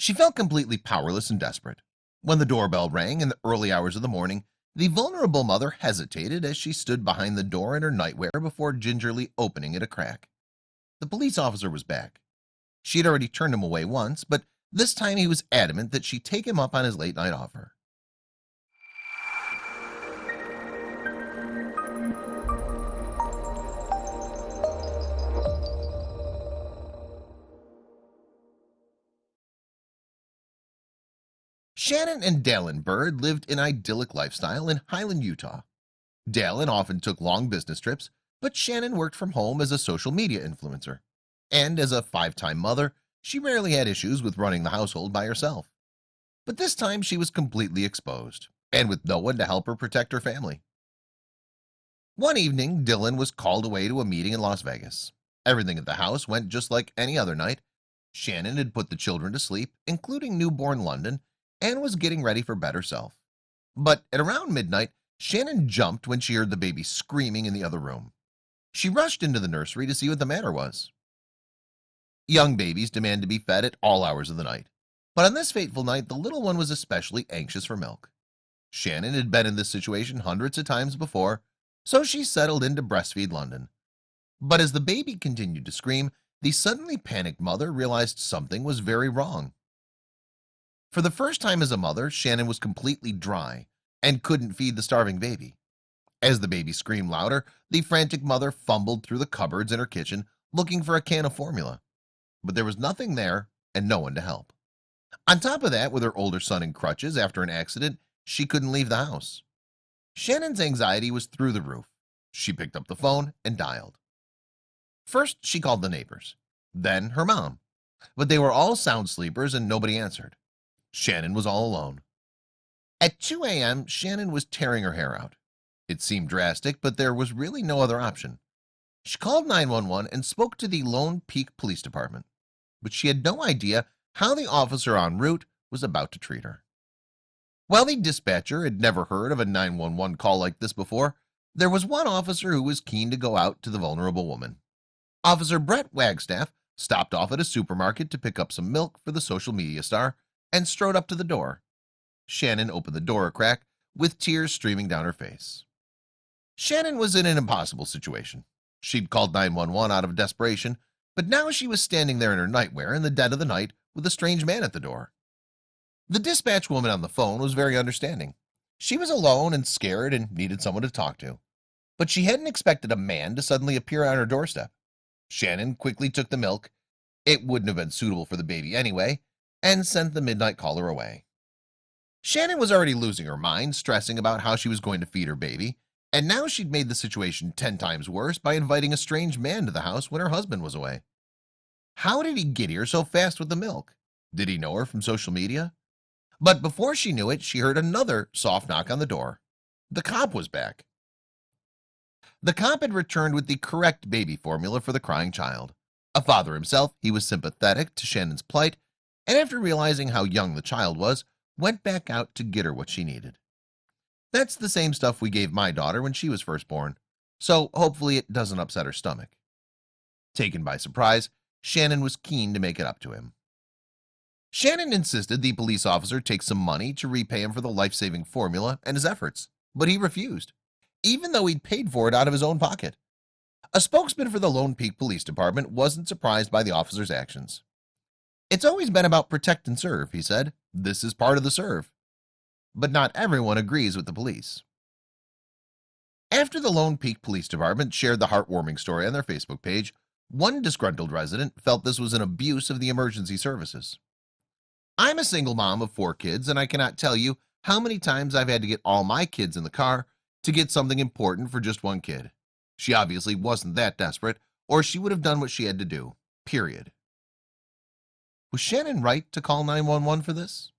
She felt completely powerless and desperate. When the doorbell rang in the early hours of the morning, the vulnerable mother hesitated as she stood behind the door in her nightwear before gingerly opening it a crack. The police officer was back. She had already turned him away once, but this time he was adamant that she take him up on his late-night offer. Shannon and Dallin Bird lived an idyllic lifestyle in Highland, Utah. Dallin often took long business trips, but Shannon worked from home as a social media influencer. And as a five-time mother, she rarely had issues with running the household by herself. But this time she was completely exposed, and with no one to help her protect her family. One evening, Dylan was called away to a meeting in Las Vegas. Everything at the house went just like any other night. Shannon had put the children to sleep, including newborn London, and was getting ready for bed herself. But at around midnight, Shannon jumped when she heard the baby screaming in the other room. She rushed into the nursery to see what the matter was. Young babies demand to be fed at all hours of the night, but on this fateful night, the little one was especially anxious for milk. Shannon had been in this situation hundreds of times before, so she settled in to breastfeed London. But as the baby continued to scream, the suddenly panicked mother realized something was very wrong. For the first time as a mother, Shannon was completely dry and couldn't feed the starving baby. As the baby screamed louder, the frantic mother fumbled through the cupboards in her kitchen looking for a can of formula. But there was nothing there and no one to help. On top of that, with her older son in crutches after an accident, she couldn't leave the house. Shannon's anxiety was through the roof. She picked up the phone and dialed. First, she called the neighbors, then her mom, but they were all sound sleepers and nobody answered. Shannon was all alone. At 2 a.m., Shannon was tearing her hair out. It seemed drastic, but there was really no other option. She called 911 and spoke to the Lone Peak Police Department, but she had no idea how the officer en route was about to treat her. While the dispatcher had never heard of a 911 call like this before, there was one officer who was keen to go out to the vulnerable woman. Officer Brett Wagstaff stopped off at a supermarket to pick up some milk for the social media star and strode up to the door. Shannon opened the door a crack with tears streaming down her face. Shannon was in an impossible situation. She'd called 911 out of desperation, but now she was standing there in her nightwear in the dead of the night with a strange man at the door. The dispatch woman on the phone was very understanding. She was alone and scared and needed someone to talk to, but she hadn't expected a man to suddenly appear on her doorstep. Shannon quickly took the milk, it wouldn't have been suitable for the baby anyway, and sent the midnight caller away. Shannon was already losing her mind, stressing about how she was going to feed her baby, and now she'd made the situation 10 times worse by inviting a strange man to the house when her husband was away. How did he get here so fast with the milk? Did he know her from social media? But before she knew it, she heard another soft knock on the door. The cop was back. The cop had returned with the correct baby formula for the crying child. A father himself, he was sympathetic to Shannon's plight, and after realizing how young the child was, went back out to get her what she needed. That's the same stuff we gave my daughter when she was first born, so hopefully it doesn't upset her stomach. Taken by surprise, Shannon was keen to make it up to him. Shannon insisted the police officer take some money to repay him for the life-saving formula and his efforts, but he refused, even though he'd paid for it out of his own pocket. A spokesman for the Lone Peak Police Department wasn't surprised by the officer's actions. It's always been about protect and serve, he said. This is part of the serve. But not everyone agrees with the police. After the Lone Peak Police Department shared the heartwarming story on their Facebook page, one disgruntled resident felt this was an abuse of the emergency services. I'm a single mom of 4 kids, and I cannot tell you how many times I've had to get all my kids in the car to get something important for just one kid. She obviously wasn't that desperate, or she would have done what she had to do, period. Was Shannon right to call 911 for this?